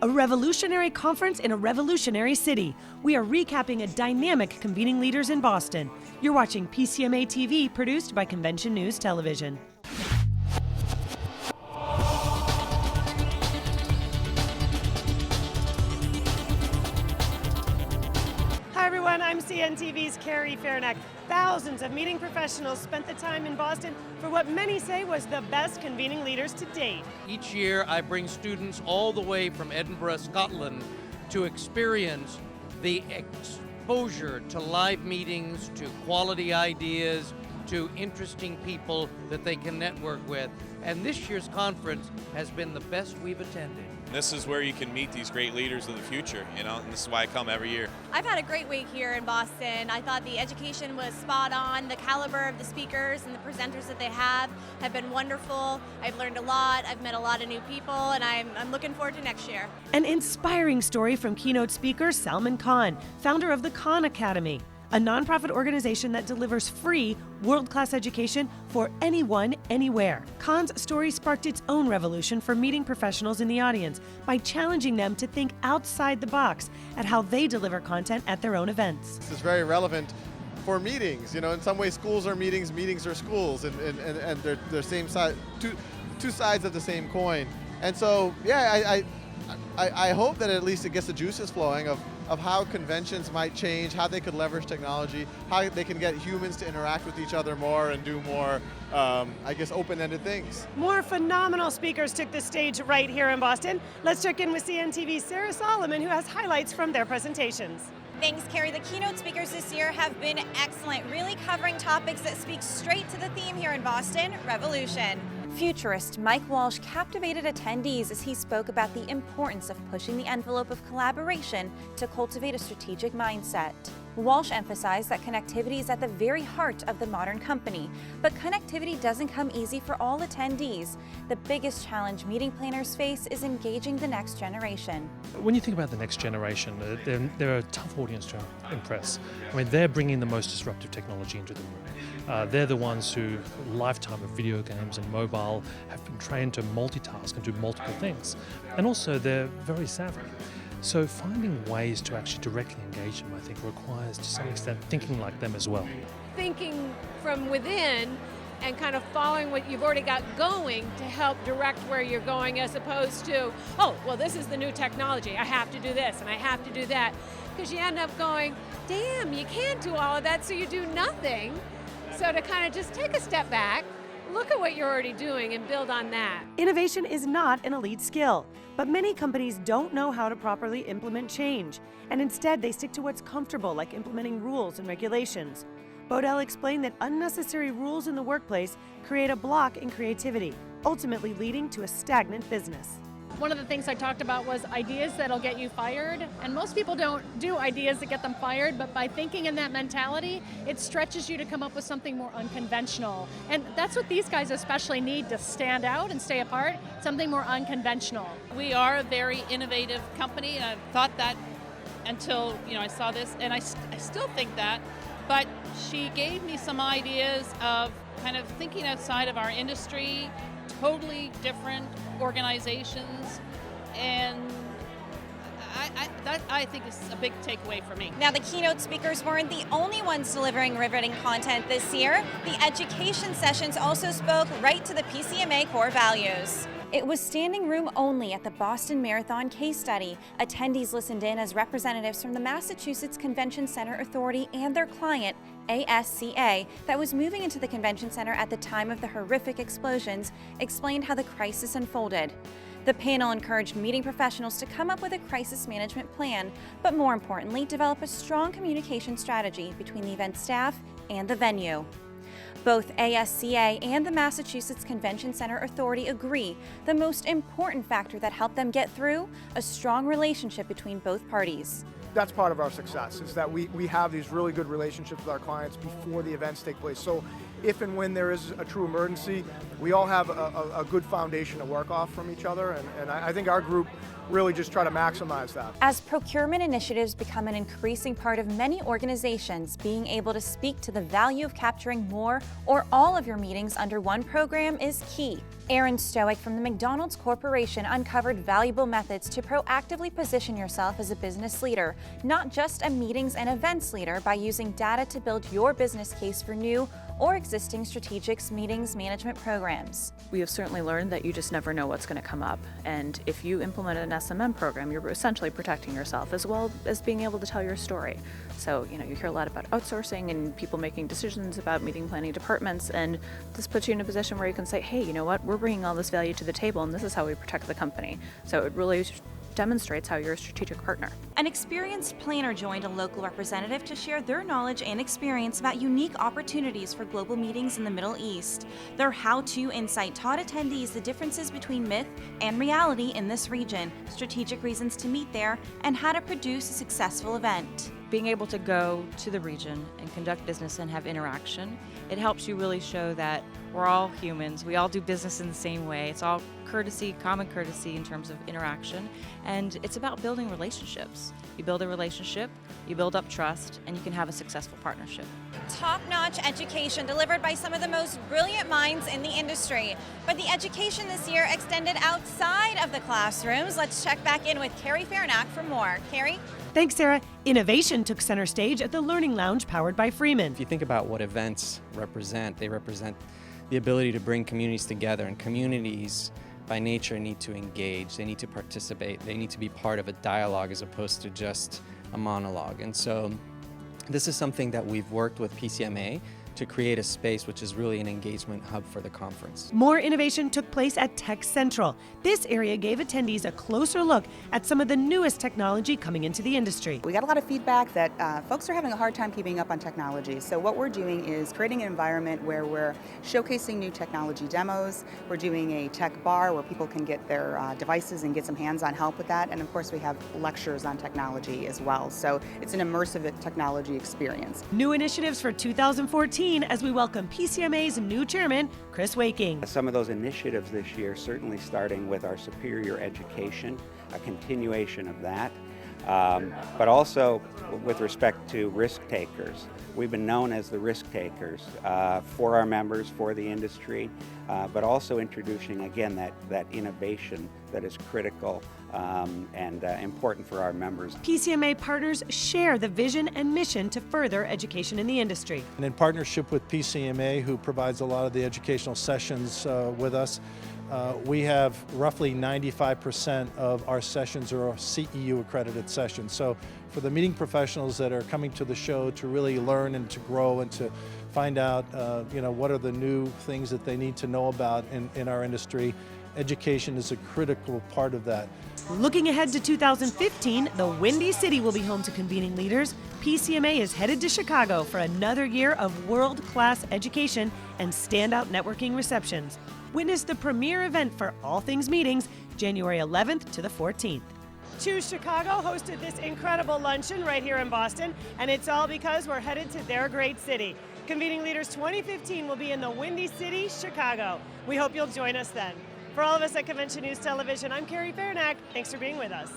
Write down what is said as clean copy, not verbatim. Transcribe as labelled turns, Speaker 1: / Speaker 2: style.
Speaker 1: A revolutionary conference in a revolutionary city. We are recapping a dynamic convening leaders in Boston. You're watching PCMA TV, produced by Convention News Television. Hi everyone, I'm CNTV's Carrie Fairneck. Thousands of meeting professionals spent the time in Boston for what many say was the best convening leaders to date.
Speaker 2: Each year I bring students all the way from Edinburgh, Scotland to experience the exposure to live meetings, to quality ideas, to interesting people that they can network with. And this year's conference has been the best we've attended.
Speaker 3: This is where you can meet these great leaders of the future, and this is why I come every year.
Speaker 4: I've had a great week here in Boston. I thought the education was spot on. The caliber of the speakers and the presenters that they have been wonderful. I've learned a lot. I've met a lot of new people, and I'm looking forward to next year.
Speaker 1: An inspiring story from keynote speaker Salman Khan, founder of the Khan Academy, a nonprofit organization that delivers free, world-class education for anyone, anywhere. Khan's story sparked its own revolution for meeting professionals in the audience by challenging them to think outside the box at how they deliver content at their own events.
Speaker 5: This is very relevant for meetings. You know, in some ways, schools are meetings, meetings are schools, and they're same side, two sides of the same coin. And so, yeah, I hope that at least it gets the juices flowing of how conventions might change, how they could leverage technology, how they can get humans to interact with each other more and do more, I guess, open-ended things.
Speaker 1: More phenomenal speakers took the stage right here in Boston. Let's check in with CNTV's Sarah Solomon, who has highlights from their presentations.
Speaker 4: Thanks, Carrie. The keynote speakers this year have been excellent, really covering topics that speak straight to the theme here in Boston, revolution.
Speaker 6: Futurist Mike Walsh captivated attendees as he spoke about the importance of pushing the envelope of collaboration to cultivate a strategic mindset. Walsh emphasized that connectivity is at the very heart of the modern company, but connectivity doesn't come easy for all attendees. The biggest challenge meeting planners face is engaging the next generation.
Speaker 7: When you think about the next generation, they're a tough audience to impress. I mean, they're bringing the most disruptive technology into the room. They're the ones who, lifetime of video games and mobile, have been trained to multitask and do multiple things. And also, they're very savvy. So finding ways to actually directly engage them, I think, requires, to some extent, thinking like them as well.
Speaker 8: Thinking from within and kind of following what you've already got going to help direct where you're going, as opposed to, oh, well, this is the new technology. I have to do this and I have to do that. Because you end up going, damn, you can't do all of that, so you do nothing. So to kind of just take a step back, look at what you're already doing and build on that.
Speaker 1: Innovation is not an elite skill, but many companies don't know how to properly implement change, and instead they stick to what's comfortable, like implementing rules and regulations. Bodell explained that unnecessary rules in the workplace create a block in creativity, ultimately leading to a stagnant business.
Speaker 8: One of the things I talked about was ideas that'll get you fired, and most people don't do ideas that get them fired, but by thinking in that mentality, it stretches you to come up with something more unconventional. And that's what these guys especially need to stand out and stay apart, something more unconventional.
Speaker 9: We are a very innovative company, and I thought that until I saw this, and I still think that, but she gave me some ideas of kind of thinking outside of our industry, totally different organizations, and I think is a big takeaway for me.
Speaker 4: Now, the keynote speakers weren't the only ones delivering riveting content this year. The education sessions also spoke right to the PCMA core values.
Speaker 6: It was standing room only at the Boston Marathon case study. Attendees listened in as representatives from the Massachusetts Convention Center Authority and their client, ASCA, that was moving into the convention center at the time of the horrific explosions, explained how the crisis unfolded. The panel encouraged meeting professionals to come up with a crisis management plan, but more importantly, develop a strong communication strategy between the event staff and the venue. Both ASCA and the Massachusetts Convention Center Authority agree the most important factor that helped them get through, a strong relationship between both parties.
Speaker 10: That's part of our success, is that we have these really good relationships with our clients before the events take place. So if and when there is a true emergency, we all have a good foundation to work off from each other, and I think our group really just try to maximize that.
Speaker 6: As procurement initiatives become an increasing part of many organizations, being able to speak to the value of capturing more or all of your meetings under one program is key. Aaron Stoic from the McDonald's Corporation uncovered valuable methods to proactively position yourself as a business leader, not just a meetings and events leader, by using data to build your business case for new or existing strategic meetings management programs.
Speaker 11: We have certainly learned that you just never know what's going to come up, and if you implement an SMM program, you're essentially protecting yourself as well as being able to tell your story. So, you hear a lot about outsourcing and people making decisions about meeting planning departments, and this puts you in a position where you can say, hey, you know what, we're bringing all this value to the table, and this is how we protect the company. So it really demonstrates how you're a strategic partner.
Speaker 6: An experienced planner joined a local representative to share their knowledge and experience about unique opportunities for global meetings in the Middle East. Their how-to insight taught attendees the differences between myth and reality in this region, strategic reasons to meet there, and how to produce a successful event.
Speaker 11: Being able to go to the region and conduct business and have interaction, it helps you really show that we're all humans. We all do business in the same way. It's all courtesy, common courtesy in terms of interaction, and it's about building relationships. You build a relationship, you build up trust, and you can have a successful partnership.
Speaker 6: Top-notch education delivered by some of the most brilliant minds in the industry. But the education this year extended outside of the classrooms. Let's check back in with Carrie Farnack for more. Carrie?
Speaker 1: Thanks, Sarah. Innovation took center stage at the Learning Lounge powered by Freeman.
Speaker 12: If you think about what events represent, they represent the ability to bring communities together, and communities by nature need to engage, they need to participate, they need to be part of a dialogue as opposed to just a monologue. And so this is something that we've worked with PCMA to create a space which is really an engagement hub for the conference.
Speaker 1: More innovation took place at Tech Central. This area gave attendees a closer look at some of the newest technology coming into the industry.
Speaker 13: We got a lot of feedback that folks are having a hard time keeping up on technology. So what we're doing is creating an environment where we're showcasing new technology demos. We're doing a tech bar where people can get their devices and get some hands-on help with that. And of course we have lectures on technology as well. So it's an immersive technology experience.
Speaker 1: New initiatives for 2014 as we welcome PCMA's new chairman, Chris Waking.
Speaker 14: Some of those initiatives this year, certainly starting with our superior education, a continuation of that, but also with respect to risk takers. We've been known as the risk takers for our members, for the industry, but also introducing again that innovation that is critical and important for our members.
Speaker 1: PCMA partners share the vision and mission to further education in the industry.
Speaker 15: And in partnership with PCMA, who provides a lot of the educational sessions with us, we have roughly 95% of our sessions are CEU accredited sessions. So for the meeting professionals that are coming to the show to really learn and to grow and to find out what are the new things that they need to know about in our industry, education is a critical part of that.
Speaker 1: Looking ahead to 2015, the Windy City will be home to convening leaders. PCMA is headed to Chicago for another year of world-class education and standout networking receptions. Witness the premier event for all things meetings, January 11th to the 14th. Choose Chicago hosted this incredible luncheon right here in Boston, and it's all because we're headed to their great city. Convening Leaders 2015 will be in the Windy City, Chicago. We hope you'll join us then. For all of us at Convention News Television, I'm Carrie Farnack. Thanks for being with us.